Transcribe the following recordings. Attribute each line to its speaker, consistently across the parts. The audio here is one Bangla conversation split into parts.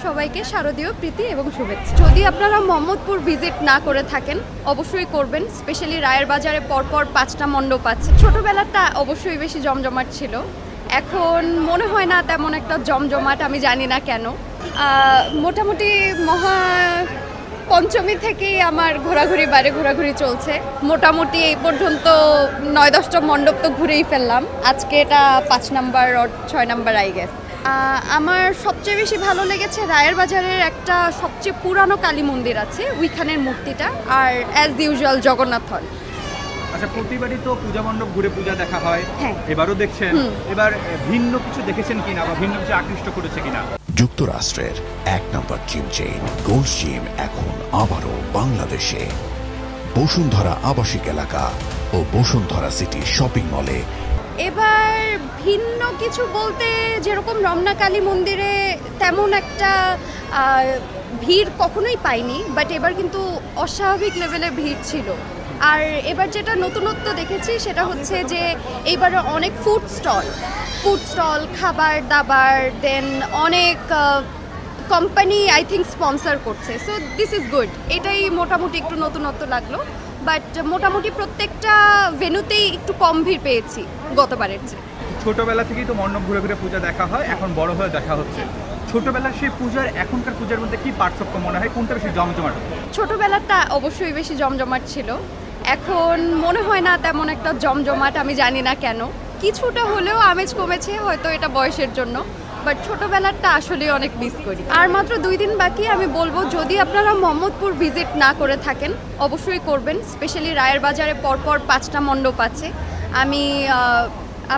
Speaker 1: সবাইকে শারদীয় প্রীতি এবং শুভেচ্ছা। যদি আপনারা মোহাম্মদপুর ভিজিট না করে থাকেন অবশ্যই করবেন। স্পেশালি রায়ের বাজারে পরপর 5টা মণ্ডপ আছে। ছোটোবেলাটা অবশ্যই বেশি জমজমাট ছিল, এখন মনে হয় না তেমন একটা জমজমাট, আমি জানি না কেন। মোটামুটি পঞ্চমী থেকেই আমার বাইরে ঘোরাঘুরি চলছে। মোটামুটি এই পর্যন্ত 9-10টা মণ্ডপ তো ঘুরেই ফেললাম। আজকে এটা 5 নাম্বার আর 6 নাম্বার আই গেস। আমার সবচেয়ে বেশি ভালো লেগেছে রায়ের বাজারের একটা সবচেয়ে পুরানো কালী মন্দির আছে, ওইখানের মূর্তিটা, আর অ্যাজ ইউজুয়াল জগন্নাথ হল।
Speaker 2: আচ্ছা, প্রতিবারই তো পূজা মণ্ডপ ঘুরে পূজা দেখা হয়,
Speaker 1: হ্যাঁ
Speaker 2: এবারও দেখছেন। এবার ভিন্ন কিছু দেখেছেন কিনা বা ভিন্ন কিছু আকৃষ্ট করেছে কিনা?
Speaker 3: যুক্তরাষ্ট্রের 1 নম্বর জিম চেইন গোল্ডস জিম এখন আবারও বাংলাদেশে বসুন্ধরা আবাসিক এলাকা ও বসুন্ধরা সিটি শপিং মলে।
Speaker 1: এবার ভিন্ন কিছু বলতে যেরকম রমনা কালী মন্দিরে তেমন একটা ভিড় কখনোই পাইনি, বাট এবার কিন্তু অস্বাভাবিক লেভেলের ভিড় ছিল। আর এবার যেটা নতুনত্ব দেখেছি সেটা হচ্ছে যে এইবারে অনেক ফুড স্টল, খাবার দাবার, দেন অনেক কোম্পানি আই থিঙ্ক স্পন্সর করছে। সো দিস ইজ গুড, এটাই মোটামুটি একটু নতুনত্ব লাগলো। বাট মোটামুটি প্রত্যেকটা ভেন্যুতেই একটু কম ভিড় পেয়েছি গতবারের চেয়ে।
Speaker 2: ছোটবেলা থেকেই তো মণ্ডপ ঘুরে ঘুরে পূজা দেখা হয়, এখন বড় হয়ে দেখা হচ্ছে। ছোটবেলার সেই পূজার এখনকার পূজার মধ্যে কি পার্থক্য মনে হয়, কোনটা বেশি জমজমাট?
Speaker 1: ছোটবেলাটা অবশ্যই বেশি জমজমাট ছিল, এখন মনে হয় না তেমন একটা জমজমাট, আমি জানি না কেন। কিছুটা হলেও আমেজ কমেছে, হয়তো এটা বয়সের জন্য, বাট ছোটোবেলারটা আসলে অনেক মিস করি। আর মাত্র 2 দিন বাকি। আমি বলবো যদি আপনারা মোহাম্মদপুর ভিজিট না করে থাকেন অবশ্যই করবেন। স্পেশালি রায়ের বাজারে পরপর 5টা মণ্ডপ আছে। আমি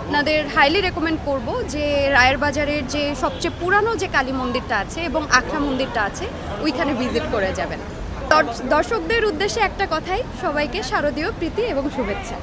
Speaker 1: আপনাদের হাইলি রেকমেন্ড করব যে রায়ের বাজারের যে সবচেয়ে পুরানো যে কালী মন্দিরটা আছে এবং আখড়া মন্দিরটা আছে ওইখানে ভিজিট করে যাবেন। দর্শকদের উদ্দেশ্যে একটা কথাই, সবাইকে শারদীয় প্রীতি এবং শুভেচ্ছা।